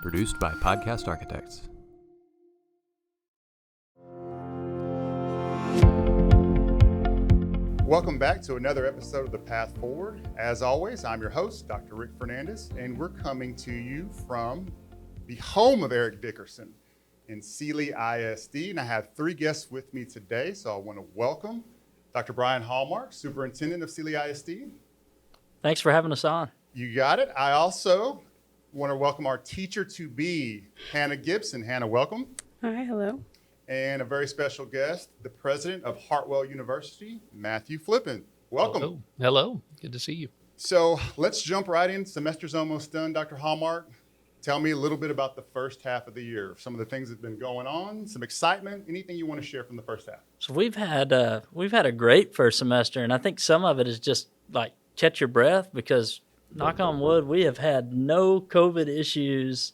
Produced by Podcast Architects. Welcome back to another episode of The Path Forward. As always, I'm your host, Dr. Rick Fernandez, and we're coming to you from the home of Eric Dickerson in Sealy ISD. And I have three guests with me today, so I want to welcome Dr. Brian Hallmark, Superintendent of Sealy ISD. Thanks for having us on. You got it. I also want to welcome our teacher-to-be, Hannah Gibson. Hannah, welcome. Hi, hello. And a very special guest, the president of Hartwell University, Matthew Flippin. Welcome. Hello. Good to see you. So let's jump right in. Semester's almost done. Dr. Hallmark, tell me a little bit about the first half of the year. Some of the things that have been going on, some excitement, anything you want to share from the first half. So we've had a great first semester, and I think some of it is just like catch your breath because, knock on wood, we have had no COVID issues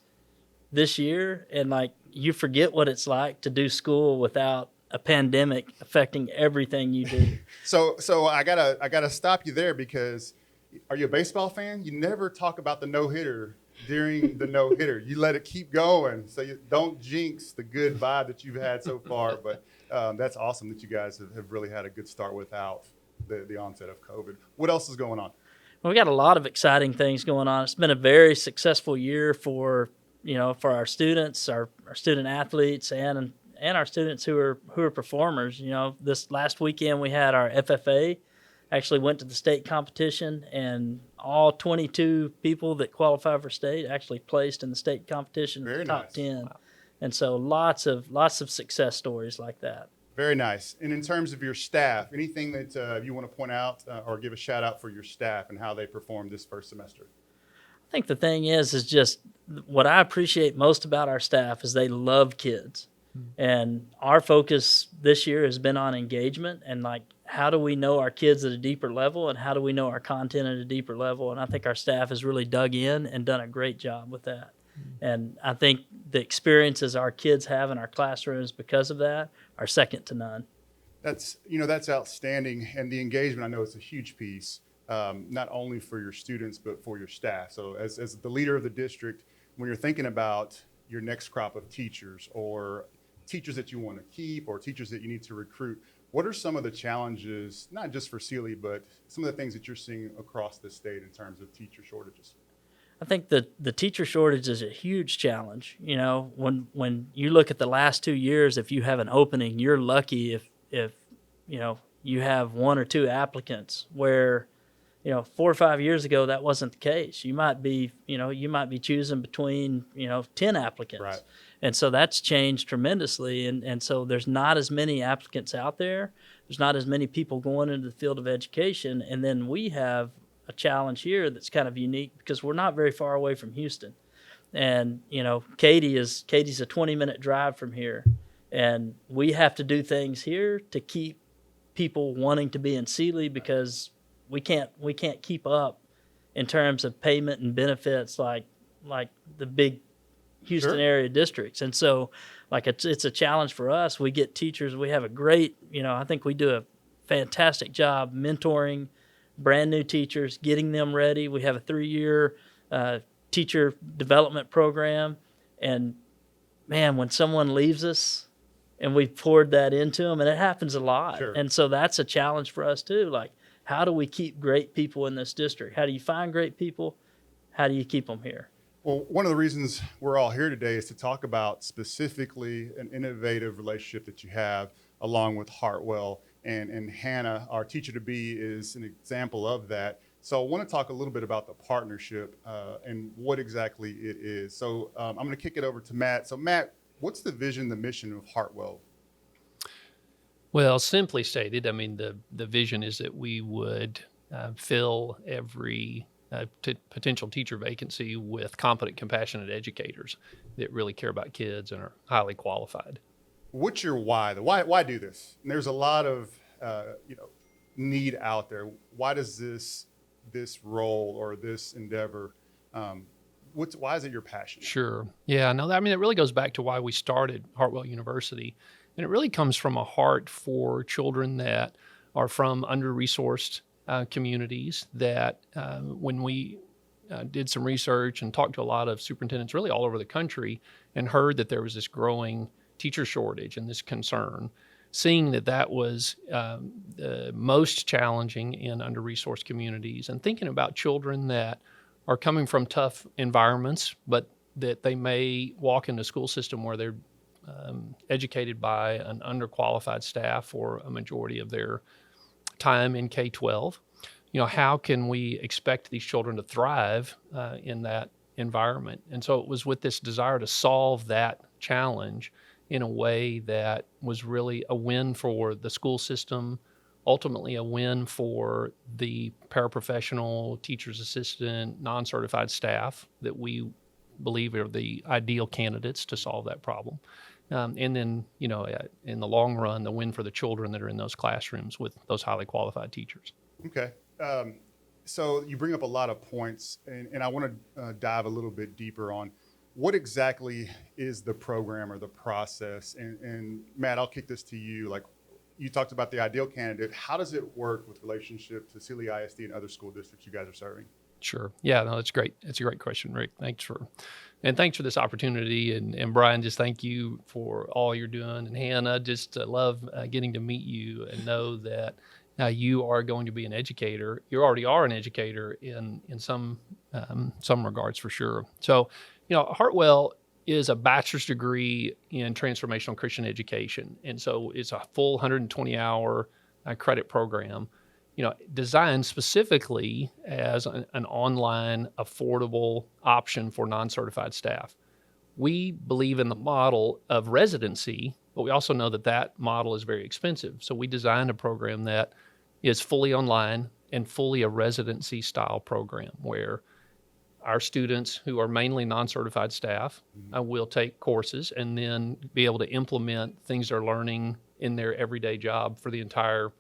this year, and like you forget what it's like to do school without a pandemic affecting everything you do. So I gotta stop you there because are you a baseball fan? You never talk about the no-hitter during the no-hitter. You let it keep going, so you don't jinx the good vibe that you've had so far. But that's awesome that you guys have really had a good start without the onset of COVID. What else is going on? Well, we got a lot of exciting things going on. It's been a very successful year for our students, our student athletes, and our students who are performers. You know, this last weekend we had our FFA. Actually went to the state competition, and all 22 people that qualify for state actually placed in the state competition, Very top nice. 10. Wow. And so lots of success stories like that. Very nice. And in terms of your staff, anything that you want to point out or give a shout out for your staff and how they performed this first semester? I think the thing is just what I appreciate most about our staff is they love kids. And our focus this year has been on engagement and like how do we know our kids at a deeper level and how do we know our content at a deeper level. And I think our staff has really dug in and done a great job with that. And I think the experiences our kids have in our classrooms because of that are second to none. That's outstanding. And the engagement, I know it's a huge piece, not only for your students, but for your staff. So as the leader of the district, when you're thinking about your next crop of teachers or teachers that you want to keep or teachers that you need to recruit, what are some of the challenges, not just for Sealy, but some of the things that you're seeing across the state in terms of teacher shortages? I think the teacher shortage is a huge challenge. You know, when you look at the last 2 years, if you have an opening, you're lucky if you have one or two applicants where, 4 or 5 years ago, that wasn't the case. You might be choosing between, 10 applicants. Right. And so that's changed tremendously. And so there's not as many applicants out there. There's not as many people going into the field of education. And then we have a challenge here that's kind of unique because we're not very far away from Houston. And, Katie's a 20-minute drive from here. And we have to do things here to keep people wanting to be in Sealy because we can't keep up in terms of payment and benefits like the big Houston Sure. area districts. And so like it's a challenge for us. We get teachers, we have a great, I think we do a fantastic job mentoring brand new teachers, getting them ready. We have a 3-year teacher development program. And man, when someone leaves us and we've poured that into them, and it happens a lot. Sure. And so that's a challenge for us too. Like, how do we keep great people in this district? How do you find great people? How do you keep them here? Well, one of the reasons we're all here today is to talk about specifically an innovative relationship that you have along with Hartwell. And Hannah, our teacher-to-be, is an example of that. So I want to talk a little bit about the partnership and what exactly it is. So I'm going to kick it over to Matt. So Matt, what's the vision, the mission of Hartwell? Well, simply stated, I mean, the vision is that we would fill every potential teacher vacancy with competent, compassionate educators that really care about kids and are highly qualified. What's your why? Why do this? And there's a lot of need out there. Why does this role or this endeavor? Why is it your passion? Sure. Yeah. No. I mean, it really goes back to why we started Hartwell University, and it really comes from a heart for children that are from under-resourced communities. That when we did some research and talked to a lot of superintendents really all over the country and heard that there was this growing teacher shortage and this concern, seeing that that was the most challenging in under-resourced communities, and thinking about children that are coming from tough environments, but that they may walk into a school system where they're educated by an underqualified staff for a majority of their time in K-12. How can we expect these children to thrive in that environment? And so it was with this desire to solve that challenge in a way that was really a win for the school system, ultimately a win for the paraprofessional, teacher's assistant, non-certified staff that we believe are the ideal candidates to solve that problem. And then, in the long run, the win for the children that are in those classrooms with those highly qualified teachers. Okay. So you bring up a lot of points, and I want to dive a little bit deeper on what exactly is the program or the process. And Matt, I'll kick this to you. Like, you talked about the ideal candidate. How does it work with relationship to Sealy ISD and other school districts you guys are serving? Sure. Yeah, no, that's great. That's a great question, Rick. Thanks for this opportunity. And Brian, just thank you for all you're doing. And Hannah, just love getting to meet you and know that you are going to be an educator. You already are an educator in some regards for sure. So, Hartwell is a bachelor's degree in transformational Christian education. And so it's a full 120-hour credit program, designed specifically as an online, affordable option for non-certified staff. We believe in the model of residency, but we also know that that model is very expensive. So we designed a program that is fully online and fully a residency style program where our students, who are mainly non-certified staff, will take courses and then be able to implement things they're learning in their everyday job for the entire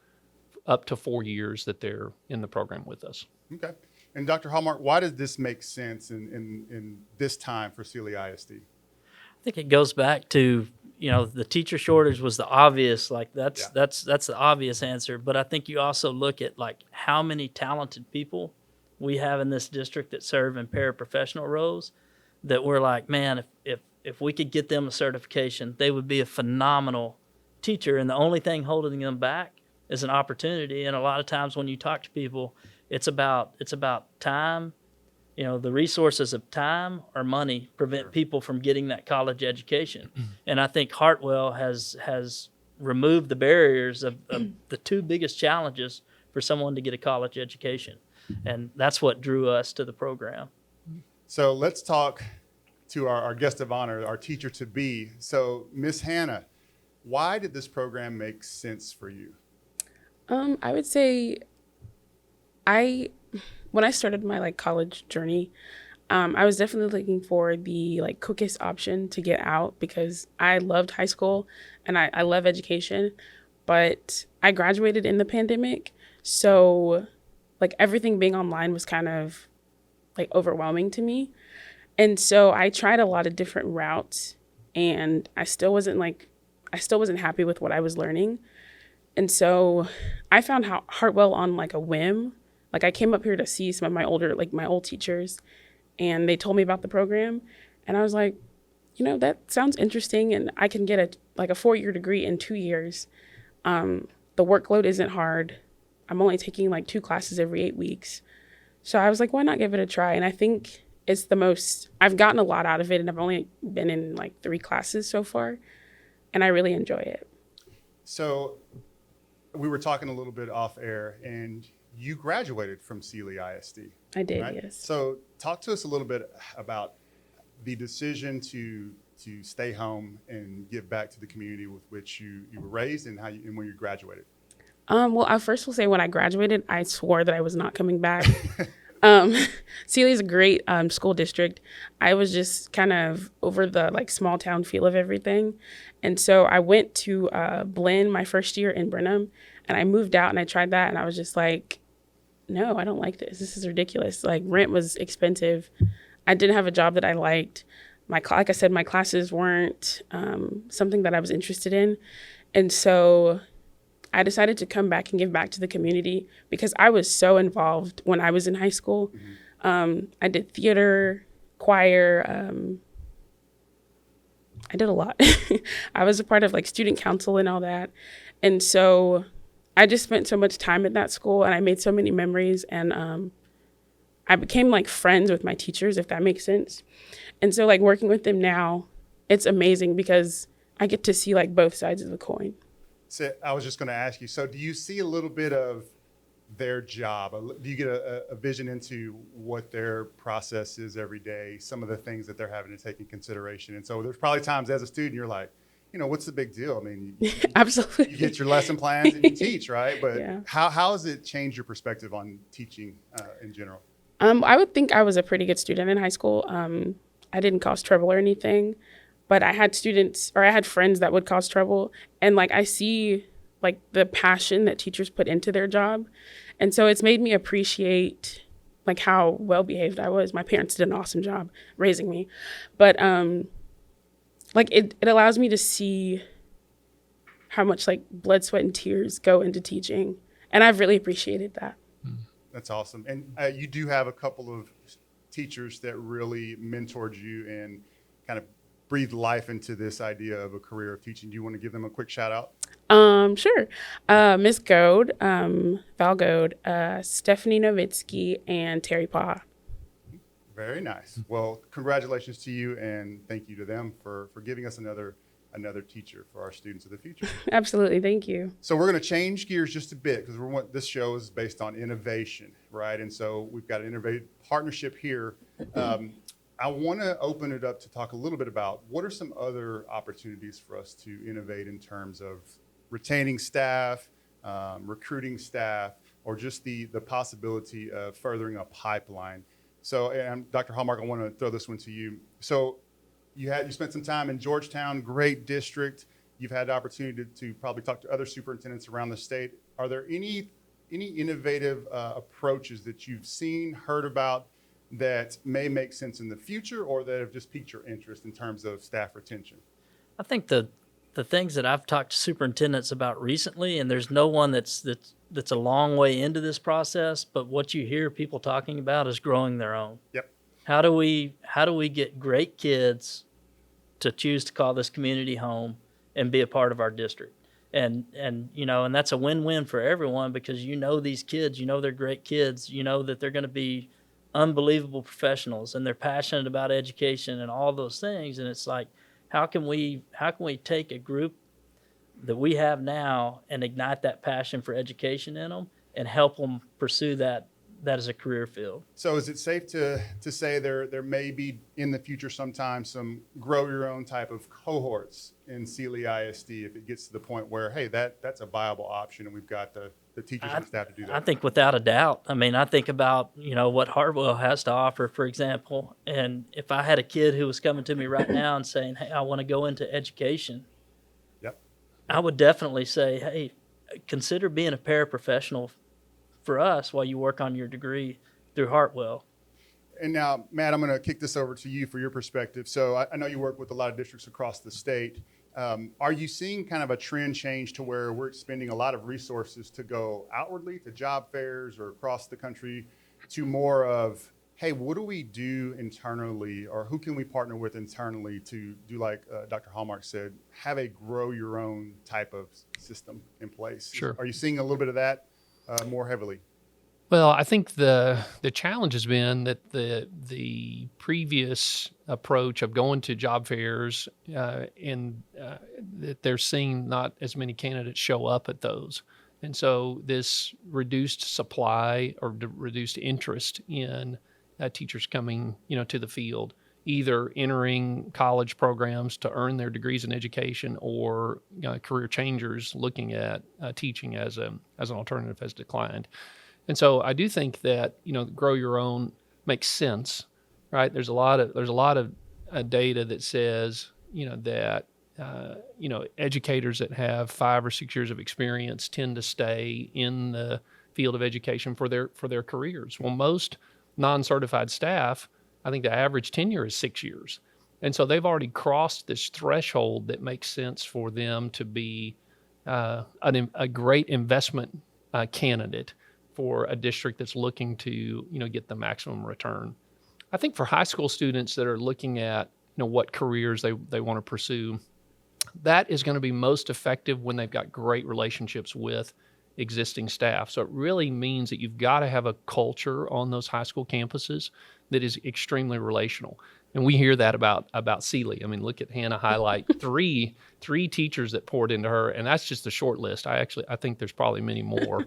up to 4 years that they're in the program with us. Okay. And Dr. Hallmark, why does this make sense in this time for Sealy ISD? I think it goes back to, the teacher shortage was the obvious, that's the obvious answer. But I think you also look at how many talented people we have in this district that serve in paraprofessional roles that we're like, man, if we could get them a certification, they would be a phenomenal teacher. And the only thing holding them back is an opportunity. And a lot of times when you talk to people, it's about time. The resources of time or money prevent people from getting that college education. And I think Hartwell has removed the barriers of the two biggest challenges for someone to get a college education. And that's what drew us to the program. So let's talk to our guest of honor, our teacher to be. So Miss Hannah, why did this program make sense for you? I would say when I started my college journey, I was definitely looking for the quickest option to get out because I loved high school and I love education, but I graduated in the pandemic. So everything being online was kind of overwhelming to me. And so I tried a lot of different routes and I still wasn't happy with what I was learning. And so I found Hartwell on a whim. I came up here to see some of my old teachers, and they told me about the program. And I was like, that sounds interesting. And I can get a 4-year degree in 2 years. The workload isn't hard. I'm only taking 2 classes every 8 weeks. So I was like, why not give it a try? And I think it's I've gotten a lot out of it. And I've only been in 3 classes so far. And I really enjoy it. So we were talking a little bit off air, and you graduated from Sealy ISD. I did, right? yes. So talk to us a little bit about the decision to stay home and give back to the community with which you were raised and and when you graduated. Well, I first will say when I graduated, I swore that I was not coming back. Sealy is a great school district. I was just kind of over the small town feel of everything. And so I went to Blinn my first year in Brenham, and I moved out and I tried that. And I was just like, no, I don't like this. This is ridiculous. Rent was expensive. I didn't have a job that I liked. Like I said, my classes weren't something that I was interested in. And so I decided to come back and give back to the community because I was so involved when I was in high school. I did theater, choir. I did a lot. I was a part of like student council and all that. And so I just spent so much time at that school and I made so many memories, and I became like friends with my teachers, if that makes sense. And so like working with them now, it's amazing because I get to see like both sides of the coin. So I was just going to ask you, so do you see a little bit of their job? Do you get a vision into what their process is every day, some of the things that they're having to take in consideration? And so there's probably times as a student, you're like, what's the big deal? I mean, Absolutely. you get your lesson plans and you teach, right? But Yeah. how has it changed your perspective on teaching in general? I would think I was a pretty good student in high school. I didn't cause trouble or anything, but I had friends that would cause trouble. And like, I see like the passion that teachers put into their job. And so it's made me appreciate like how well behaved I was. My parents did an awesome job raising me, but like it allows me to see how much like blood, sweat, and tears go into teaching. And I've really appreciated that. That's awesome. And you do have a couple of teachers that really mentored you and kind of breathed life into this idea of a career of teaching. Do you want to give them a quick shout out? Sure. Miss Goad, Val Goad, Stephanie Novitsky, and Terry Pa. Very nice. Well, congratulations to you, and thank you to them for giving us another teacher for our students of the future. Absolutely. Thank you. So we're going to change gears just a bit because this show is based on innovation, right? And so we've got an innovative partnership here. I want to open it up to talk a little bit about what are some other opportunities for us to innovate in terms of retaining staff, recruiting staff, or just the possibility of furthering a pipeline. So, and Dr. Hallmark, I want to throw this one to you. So you spent some time in Georgetown, great district. You've had the opportunity to probably talk to other superintendents around the state. Are there any innovative approaches that you've seen, heard about, that may make sense in the future or that have just piqued your interest in terms of staff retention? I think the things that I've talked to superintendents about recently, and there's no one that's a long way into this process, but what you hear people talking about is growing their own. Yep. How do we get great kids to choose to call this community home and be a part of our district? And that's a win-win for everyone, because these kids, they're great kids, that they're going to be unbelievable professionals and they're passionate about education and all those things. And it's like, how can we take a group that we have now and ignite that passion for education in them and help them pursue that as a career field? So is it safe to say there may be in the future sometime some grow your own type of cohorts in Sealy ISD if it gets to the point where, hey, that's a viable option and we've got the teachers and staff to do that? I think without a doubt. I mean, I think about, what Hartwell has to offer, for example. And if I had a kid who was coming to me right now and saying, hey, I want to go into education, Yep. I would definitely say, hey, consider being a paraprofessional for us while you work on your degree through Hartwell. And now, Matt, I'm going to kick this over to you for your perspective. So I know you work with a lot of districts across the state. Are you seeing kind of a trend change to where we're spending a lot of resources to go outwardly to job fairs or across the country to more of, hey, what do we do internally, or who can we partner with internally to do, like Dr. Hallmark said, have a grow your own type of system in place? Sure. Are you seeing a little bit of that more heavily? Well, I think the challenge has been that the previous approach of going to job fairs that they're seeing not as many candidates show up at those, and so this reduced supply or reduced interest in teachers coming to the field, either entering college programs to earn their degrees in education or career changers looking at teaching as an alternative has declined. And so I do think that grow your own makes sense, right? There's a lot of data that says that educators that have 5 or 6 years of experience tend to stay in the field of education for their careers. Well, most non-certified staff, I think the average tenure is 6 years, and so they've already crossed this threshold that makes sense for them to be a great investment candidate for a district that's looking to, get the maximum return. I think for high school students that are looking at, what careers they want to pursue, that is going to be most effective when they've got great relationships with existing staff. So it really means that you've got to have a culture on those high school campuses that is extremely relational. And we hear that about Sealy. I mean, look at Hannah highlight three teachers that poured into her, and that's just a short list. I think there's probably many more,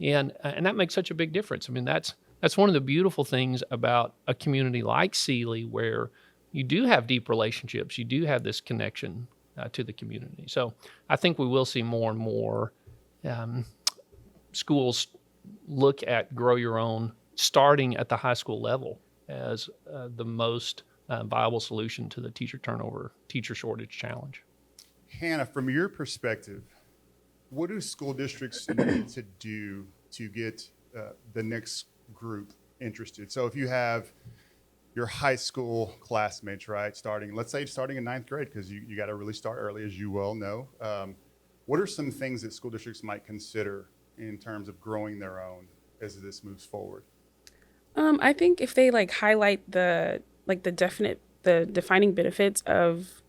and that makes such a big difference. I mean, that's one of the beautiful things about a community like Sealy, where you do have deep relationships, you do have this connection to the community. So I think we will see more and more schools look at grow your own, starting at the high school level, as the most viable solution to the teacher turnover, teacher shortage challenge. Hannah, from your perspective, what do school districts need to do to get the next group interested? So if you have your high school classmates, right, let's say starting in ninth grade, because you got to really start early, as you well know. What are some things that school districts might consider in terms of growing their own as this moves forward? I think if they highlight the defining benefits of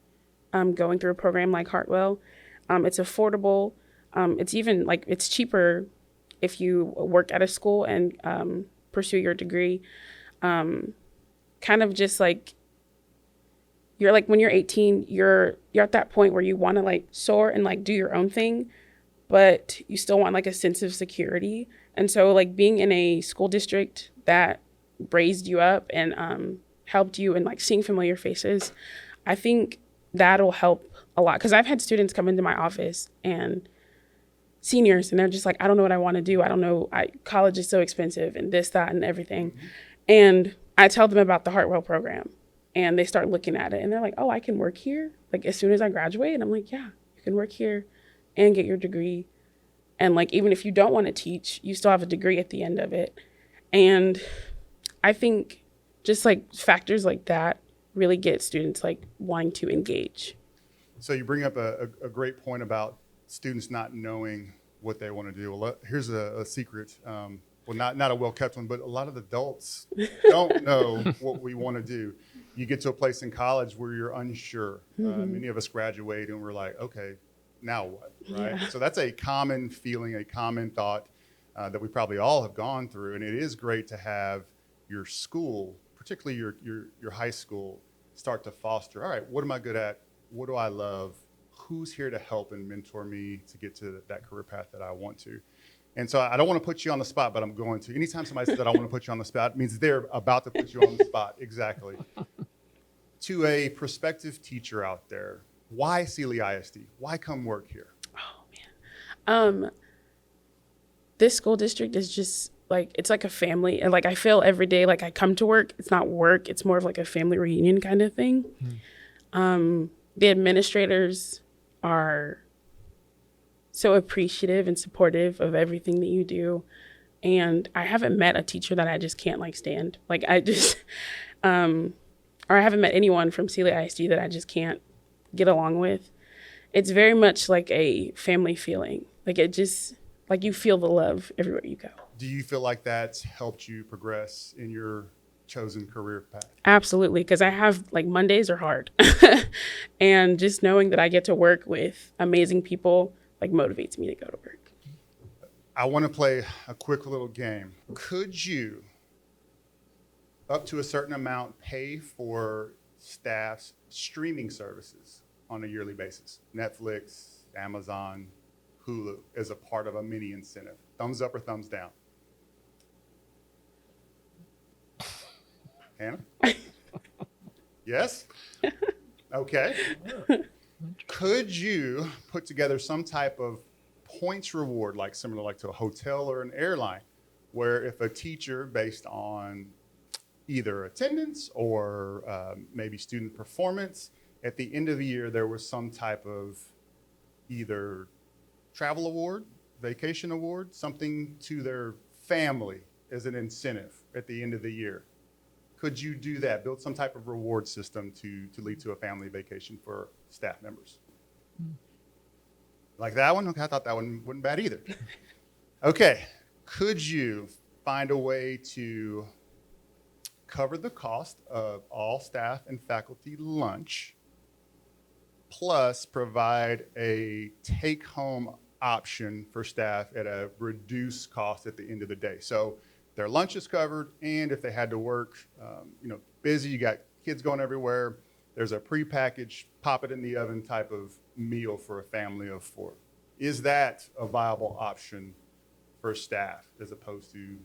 going through a program like Hartwell, it's affordable. It's even it's cheaper if you work at a school and pursue your degree. Kind of just you're when you're 18, you're at that point where you want to soar and do your own thing, but you still want a sense of security. And so being in a school district that raised you up and helped you and seeing familiar faces, I think that'll help a lot. Because I've had students come into my office and seniors, and they're just I don't know what I want to do. I don't know. College is so expensive and this, that, and everything. Mm-hmm. And I tell them about the Hartwell program, and they start looking at it, and they're like, oh, I can work here as soon as I graduate. And I'm like, yeah, you can work here and get your degree. And even if you don't want to teach, you still have a degree at the end of it. And I think just factors like that really get students wanting to engage. So you bring up a great point about students not knowing what they want to do. Well, here's a secret. Well, not a well-kept one, but a lot of adults don't know what we want to do. You get to a place in college where you're unsure. Mm-hmm. Many of us graduate and we're like, okay, now what, right? Yeah. So that's a common feeling, a common thought that we probably all have gone through. And it is great to have your school, particularly your high school, start to foster, all right, what am I good at? What do I love? Who's here to help and mentor me to get to that career path that I want to? And so I don't want to put you on the spot, but I'm going to. Anytime somebody says that I want to put you on the spot, it means they're about to put you on the spot. Exactly. To a prospective teacher out there, why Sealy ISD? Why come work here? Oh, man. This school district is just it's like a family. And I feel every day I come to work. It's not work. It's more of a family reunion kind of thing. Mm. The administrators are so appreciative and supportive of everything that you do. And I haven't met a teacher that I just can't stand. I just, or I haven't met anyone from Sealy ISD that I just can't get along with. It's very much a family feeling. It just, you feel the love everywhere you go. Do you feel like that's helped you progress in your chosen career path? Absolutely, because I have Mondays are hard. And just knowing that I get to work with amazing people motivates me to go to work. I want to play a quick little game. Could you, up to a certain amount, pay for staff's streaming services on a yearly basis? Netflix, Amazon, Hulu, as a part of a mini incentive. Thumbs up or thumbs down? Hannah? Yes? Okay. Could you put together some type of points reward, similar to a hotel or an airline, where if a teacher, based on either attendance or maybe student performance, at the end of the year, there was some type of either travel award, vacation award, something to their family as an incentive at the end of the year? Could you do that, build some type of reward system to lead to a family vacation for staff members? Like that one? Okay, I thought that one wasn't bad either. Okay, Could you find a way to cover the cost of all staff and faculty lunch, plus provide a take-home option for staff at a reduced cost at the end of the day? So their lunch is covered, and if they had to work, busy, you got kids going everywhere, there's a prepackaged, pop it in the oven type of meal for a family of 4. Is that a viable option for staff as opposed to,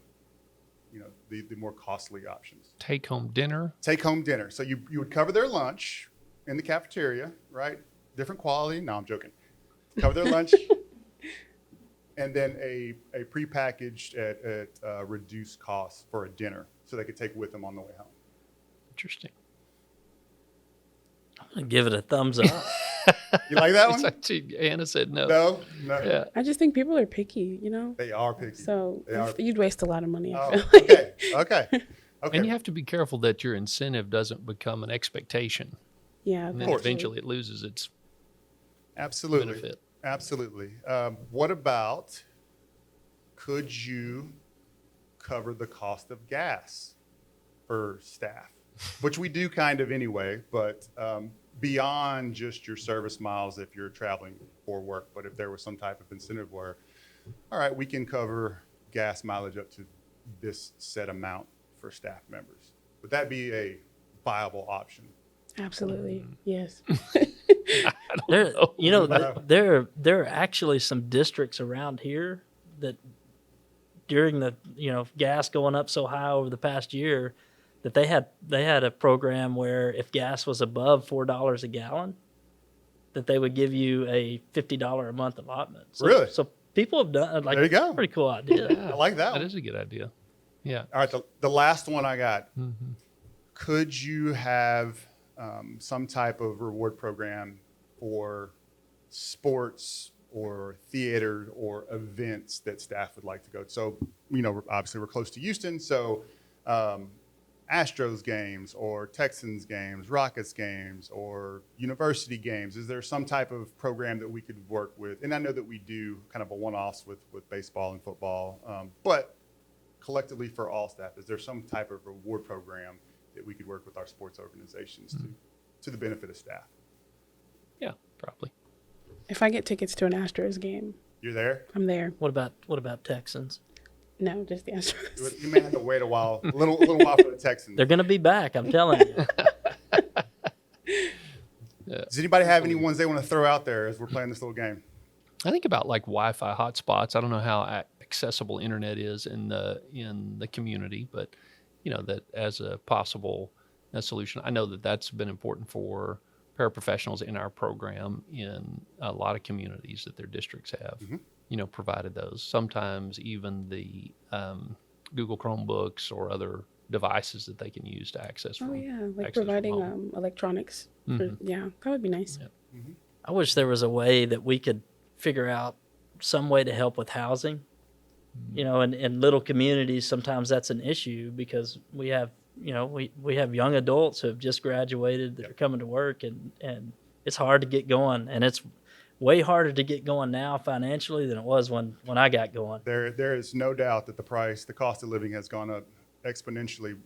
the more costly options? Take home dinner. Take home dinner. So you would cover their lunch in the cafeteria, right? Different quality. No, I'm joking. Cover their lunch, and then a prepackaged at reduced cost for a dinner, so they could take with them on the way home. Interesting. I'm gonna give it a thumbs up. You like that It's one? actually, Anna said no. No. Yeah. I just think people are picky, They are picky. So They are. you'd waste a lot of money. I Oh, feel like. okay. And you have to be careful that your incentive doesn't become an expectation. Yeah. And Of then course. eventually it loses its Absolutely. benefit. Absolutely. What about, could you cover the cost of gas for staff? Which we do kind of anyway, but beyond just your service miles if you're traveling for work. But if there was some type of incentive where, all right, we can cover gas mileage up to this set amount for staff members. Would that be a viable option? Absolutely. Yes. There, know. there are actually some districts around here that during the gas going up so high over the past year that they had a program where if gas was above $4 a gallon, that they would give you a $50 a month allotment. So, Really? So people have done There you go. Pretty cool idea. Yeah, I like that That one. is a good idea. Yeah. All right, the last one I got. Mm-hmm. Could you have some type of reward program for sports or theater or events that staff would like to go to? So, obviously we're close to Houston, so Astros games or Texans games, Rockets games, or university games. Is there some type of program that we could work with? And I know that we do kind of a one-offs with baseball and football, but collectively for all staff, is there some type of reward program that we could work with our sports organizations to the benefit of staff? Yeah, probably. If I get tickets to an Astros game, You're there? I'm there. What about Texans? No, just the Astros. You may have to wait a little while for the Texans. They're going to be back. I'm telling you. Does anybody have any ones they want to throw out there as we're playing this little game? I think about like Wi-Fi hotspots. I don't know how accessible internet is in the community, but that as a possible solution. I know that that's been important for paraprofessionals in our program in a lot of communities that their districts have, provided those. Sometimes even the Google Chromebooks or other devices that they can use to access. Oh yeah, like access from providing home. Electronics. Yeah, that would be nice. Yeah. I wish there was a way that we could figure out some way to help with housing. In little communities, sometimes that's an issue because we have, we have young adults who have just graduated that are coming to work and it's hard to get going. And it's way harder to get going now financially than it was when I got going. There is no doubt that the cost of living has gone up exponentially,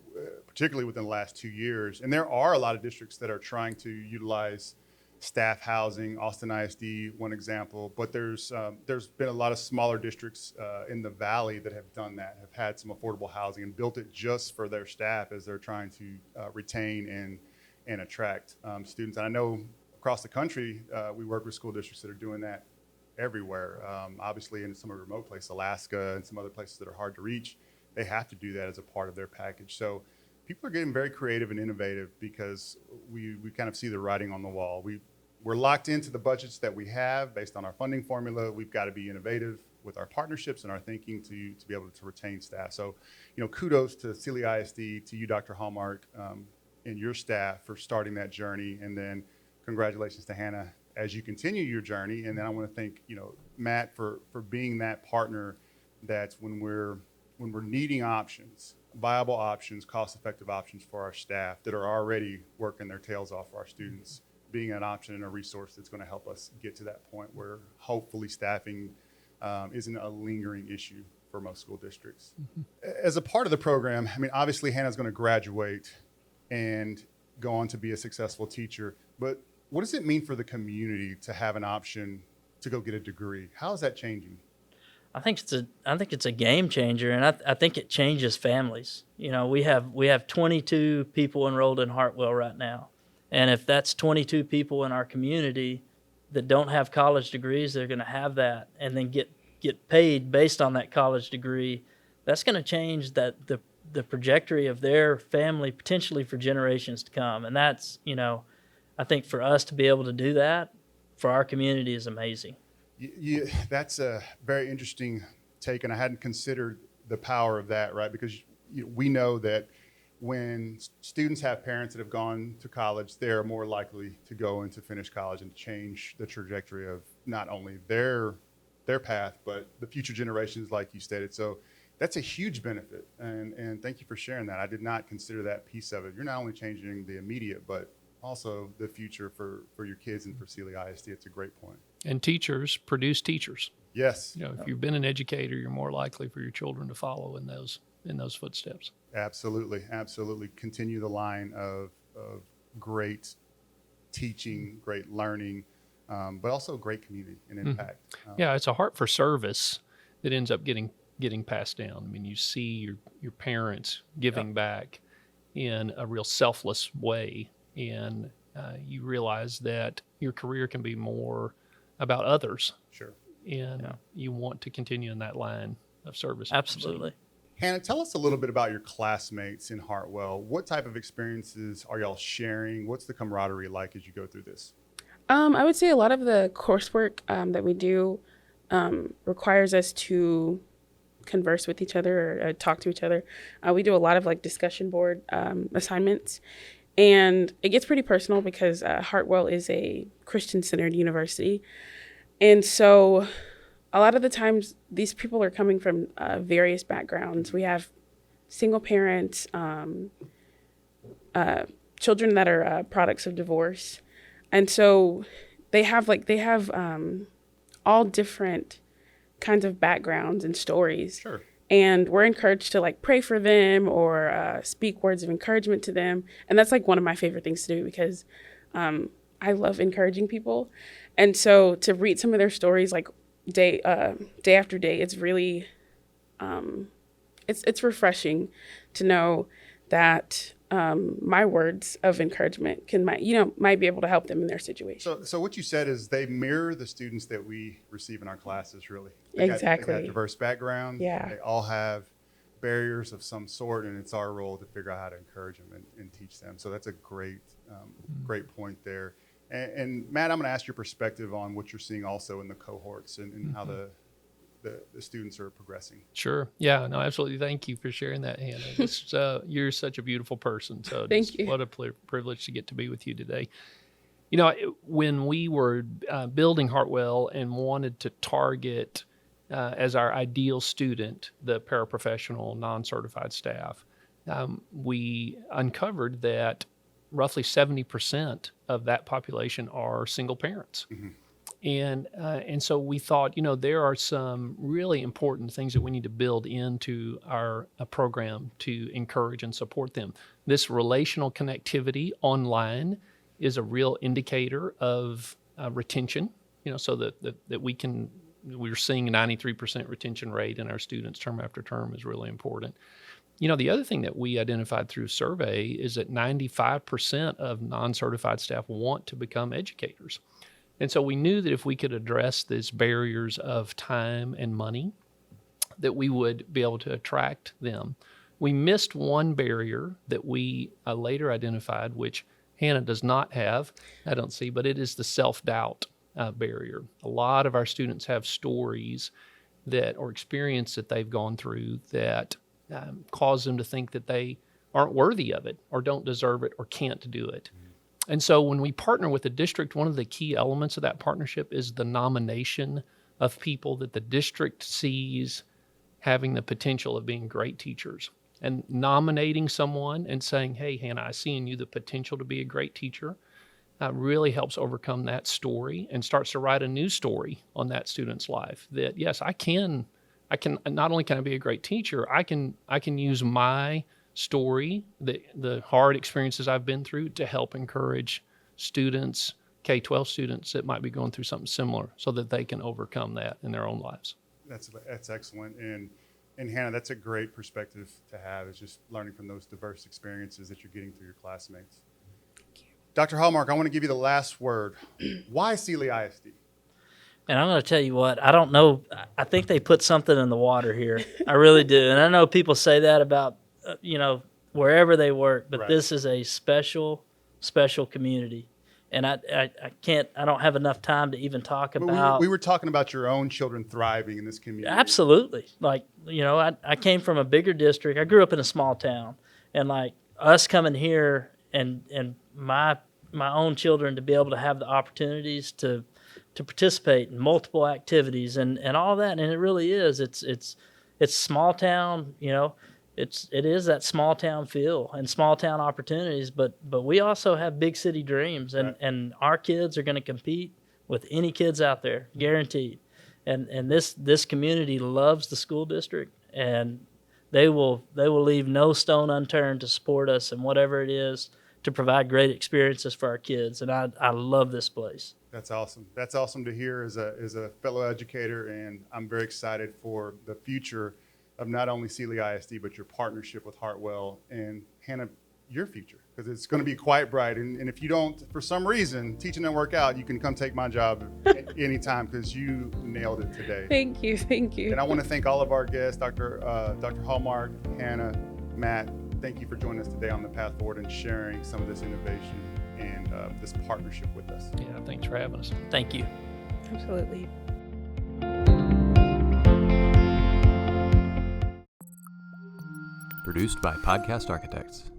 particularly within the last 2 years. And there are a lot of districts that are trying to utilize staff housing. Austin ISD, one example, but there's been a lot of smaller districts in the valley that have done that, have had some affordable housing and built it just for their staff as they're trying to retain and attract students. And I know across the country, we work with school districts that are doing that everywhere. Obviously in some of the remote places, Alaska and some other places that are hard to reach, they have to do that as a part of their package. So people are getting very creative and innovative because we kind of see the writing on the wall. We're locked into the budgets that we have based on our funding formula. We've got to be innovative with our partnerships and our thinking to be able to retain staff. So, kudos to Sealy ISD, to you, Dr. Hallmark, and your staff for starting that journey. And then congratulations to Hannah as you continue your journey. And then I want to thank, Matt for being that partner that's when we're needing options, viable options, cost-effective options for our staff that are already working their tails off for our students, being an option and a resource that's going to help us get to that point where hopefully staffing isn't a lingering issue for most school districts. As a part of the program, I mean, obviously Hannah's going to graduate and go on to be a successful teacher, but what does it mean for the community to have an option to go get a degree? How is that changing? I think it's a game changer, and I think it changes families. You know, we have 22 people enrolled in Hartwell right now, and if that's 22 people in our community that don't have college degrees, they're going to have that, and then get paid based on that college degree. That's going to change the trajectory of their family potentially for generations to come, and that's, you know, I think for us to be able to do that for our community is amazing. That's a very interesting take, and I hadn't considered the power of that, right? Because we know that when students have parents that have gone to college, they're more likely to go and to finish college and change the trajectory of not only their path, but the future generations, like you stated. So that's a huge benefit, and thank you for sharing that. I did not consider that piece of it. You're not only changing the immediate, but also the future for your kids and for Sealy ISD. It's a great point. And teachers produce teachers. Yes. You know, if you've been an educator, you're more likely for your children to follow in those footsteps. Absolutely. Continue the line of great teaching, great learning, but also great community and impact. Yeah, it's a heart for service that ends up getting passed down. I mean, you see your parents giving back in a real selfless way, and you realize that your career can be more about others. Sure. And you want to continue in that line of service. Absolutely. Hannah, tell us a little bit about your classmates in Hartwell. What type of experiences are y'all sharing? What's the camaraderie like as you go through this? I would say a lot of the coursework that we do requires us to converse with each other or talk to each other. We do a lot of like discussion board assignments, and it gets pretty personal because Hartwell is a Christian-centered university. And so a lot of the times these people are coming from various backgrounds. We have single parents, children that are products of divorce. And so they have all different kinds of backgrounds and stories. Sure. And we're encouraged to like pray for them or speak words of encouragement to them. And that's like one of my favorite things to do because I love encouraging people. And so to read some of their stories like day after day, it's really, it's refreshing to know that my words of encouragement might be able to help them in their situation. So what you said is they mirror the students that we receive in our classes, really. Exactly. They got diverse backgrounds. Yeah. They all have barriers of some sort, and it's our role to figure out how to encourage them and teach them. So that's a great point there. And Matt, I'm going to ask your perspective on what you're seeing also in the cohorts and how the students are progressing. Sure. Yeah, no, absolutely. Thank you for sharing that, Hannah. You're such a beautiful person. So Thank you. What a privilege to get to be with you today. You know, when we were building Hartwell and wanted to target as our ideal student, the paraprofessional, non-certified staff, we uncovered that roughly 70% of that population are single parents. Mm-hmm. And so we thought, you know, there are some really important things that we need to build into our program to encourage and support them. This relational connectivity online is a real indicator of retention, you know, so that we're seeing a 93% retention rate in our students term after term is really important. You know, the other thing that we identified through survey is that 95% of non-certified staff want to become educators. And so we knew that if we could address these barriers of time and money, that we would be able to attract them. We missed one barrier that we later identified, which Hannah does not have, I don't see, but it is the self-doubt barrier. A lot of our students have stories or experience that they've gone through that cause them to think that they aren't worthy of it or don't deserve it or can't do it. And so when we partner with the district, one of the key elements of that partnership is the nomination of people that the district sees having the potential of being great teachers. And nominating someone and saying, hey, Hannah, I see in you the potential to be a great teacher, really helps overcome that story and starts to write a new story on that student's life that, yes, I can I can not only can I be a great teacher, I can use my story, the hard experiences I've been through, to help encourage students, K-12 students that might be going through something similar, so that they can overcome that in their own lives. That's excellent. And Hannah, that's a great perspective to have, is just learning from those diverse experiences that you're getting through your classmates. Dr. Hallmark, I want to give you the last word. Why Sealy ISD? And I'm going to tell you what, I don't know. I think they put something in the water here. I really do. And I know people say that about, wherever they work, but Right. This is a special, special community. And I don't have enough time to even talk But about. we were talking about your own children thriving in this community. Absolutely. Like, I came from a bigger district. I grew up in a small town, and like us coming here and my own children to be able to have the opportunities to participate in multiple activities and all that. And it really is. It's small town, it is that small town feel and small town opportunities, but we also have big city dreams, and our kids are going to compete with any kids out there, guaranteed. And this community loves the school district, and they will leave no stone unturned to support us and whatever it is to provide great experiences for our kids. And I love this place. That's awesome. That's awesome to hear as a fellow educator, and I'm very excited for the future of not only Sealy ISD, but your partnership with Hartwell, and Hannah, your future, because it's going to be quite bright. And if you don't, for some reason, teaching doesn't work out, you can come take my job anytime, because you nailed it today. Thank you. And I want to thank all of our guests, Dr. Hallmark, Hannah, Matt. Thank you for joining us today on the Path Forward and sharing some of this innovation and this partnership with us. Yeah, thanks for having us. Thank you. Absolutely. Produced by Podcast Architects.